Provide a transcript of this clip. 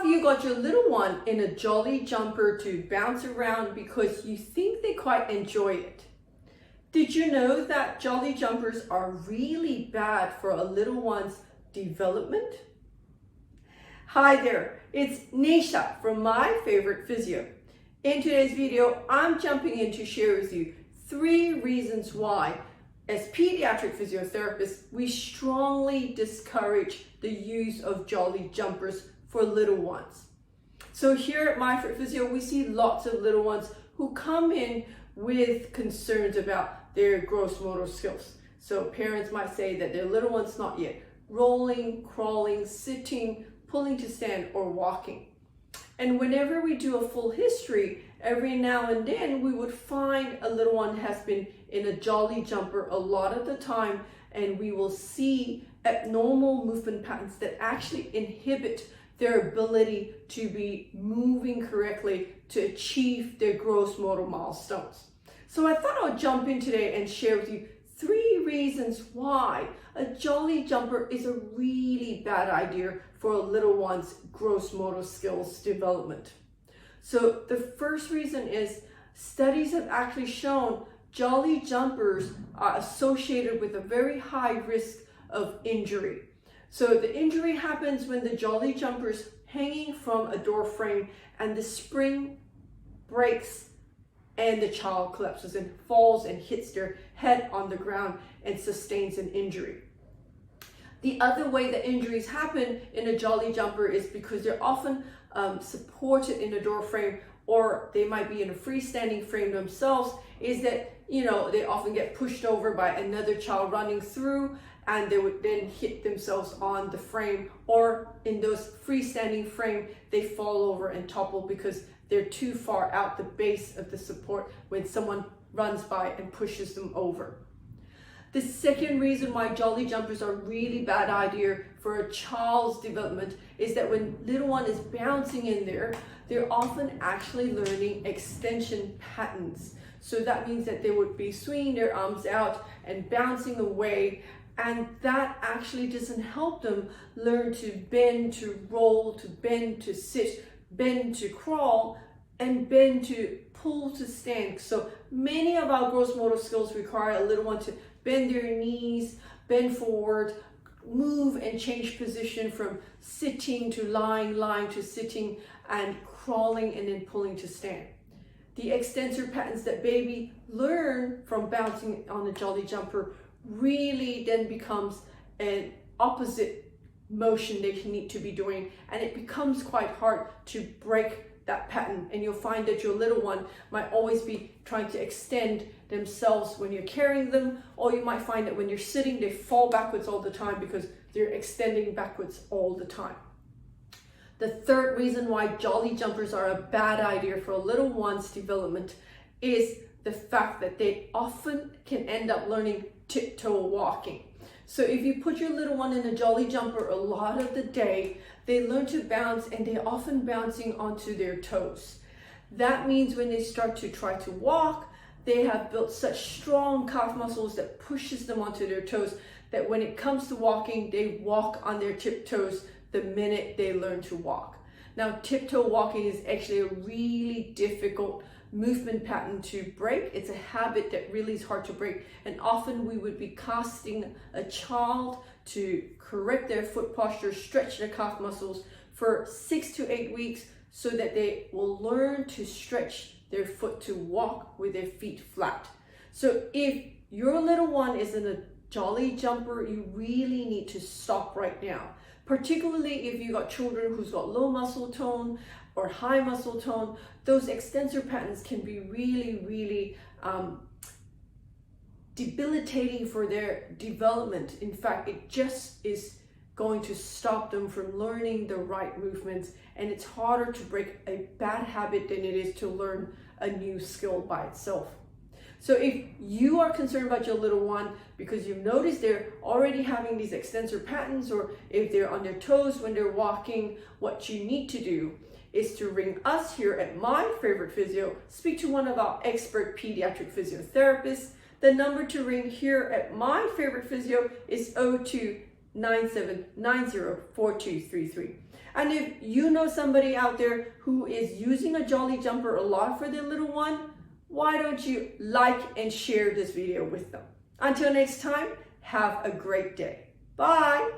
have you got your little one in a jolly jumper to bounce around because you think they quite enjoy it? Did you know that jolly jumpers are really bad for a little one's development? Hi there, it's Neesha from My Favourite Physio. In today's video, I'm jumping in to share with you 3 reasons why, as pediatric physiotherapists, we strongly discourage the use of jolly jumpers for little ones. So here at My Favourite Physio, we see lots of little ones who come in with concerns about their gross motor skills. So parents might say that their little one's not yet rolling, crawling, sitting, pulling to stand, or walking. And whenever we do a full history, every now and then we would find a little one has been in a jolly jumper a lot of the time, and we will see abnormal movement patterns that actually inhibit their ability to be moving correctly to achieve their gross motor milestones. So I thought I would jump in today and share with you 3 reasons why a jolly jumper is a really bad idea for a little one's gross motor skills development. So the first reason is studies have actually shown jolly jumpers are associated with a very high risk of injury. So the injury happens when the jolly jumper is hanging from a door frame and the spring breaks and the child collapses and falls and hits their head on the ground and sustains an injury. The other way that injuries happen in a jolly jumper is because they're often supported in a door frame, or they might be in a freestanding frame themselves, is that, they often get pushed over by another child running through, and they would then hit themselves on the frame, or in those freestanding frame, they fall over and topple because they're too far out the base of the support when someone runs by and pushes them over. The second reason why jolly jumpers are a really bad idea for a child's development is that when little one is bouncing in there, they're often actually learning extension patterns. So that means that they would be swinging their arms out and bouncing away, and that actually doesn't help them learn to bend, to roll, to bend, to sit, bend to crawl, and bend to pull to stand. So many of our gross motor skills require a little one to bend their knees, bend forward, move and change position from sitting to lying, lying to sitting, and crawling and then pulling to stand. The extensor patterns that baby learn from bouncing on a jolly jumper really then becomes an opposite motion they need to be doing, and it becomes quite hard to break that pattern. And you'll find that your little one might always be trying to extend themselves when you're carrying them, or you might find that when you're sitting they fall backwards all the time because they're extending backwards all the time. The third reason why jolly jumpers are a bad idea for a little one's development is the fact that they often can end up learning tiptoe walking. So if you put your little one in a jolly jumper a lot of the day, they learn to bounce, and they're often bouncing onto their toes. That means when they start to try to walk, they have built such strong calf muscles that pushes them onto their toes that when it comes to walking, they walk on their tiptoes the minute they learn to walk. Now, tiptoe walking is actually a really difficult movement pattern to break. It's a habit that really is hard to break, and often we would be casting a child to correct their foot posture, stretch their calf muscles for 6 to 8 weeks so that they will learn to stretch their foot to walk with their feet flat. So if your little one is in a jolly jumper, you really need to stop right now, particularly if you got children who's got low muscle tone or high muscle tone. Those extensor patterns can be really debilitating for their development. In fact, it just is going to stop them from learning the right movements, and it's harder to break a bad habit than it is to learn a new skill by itself. So if you are concerned about your little one because you've noticed they're already having these extensor patterns, or if they're on their toes when they're walking, what you need to do is to ring us here at My Favorite Physio, speak to one of our expert pediatric physiotherapists. The number to ring here at My Favorite Physio is 02-9790-4233. And if you know somebody out there who is using a jolly jumper a lot for their little one, why don't you like and share this video with them? Until next time, have a great day. Bye.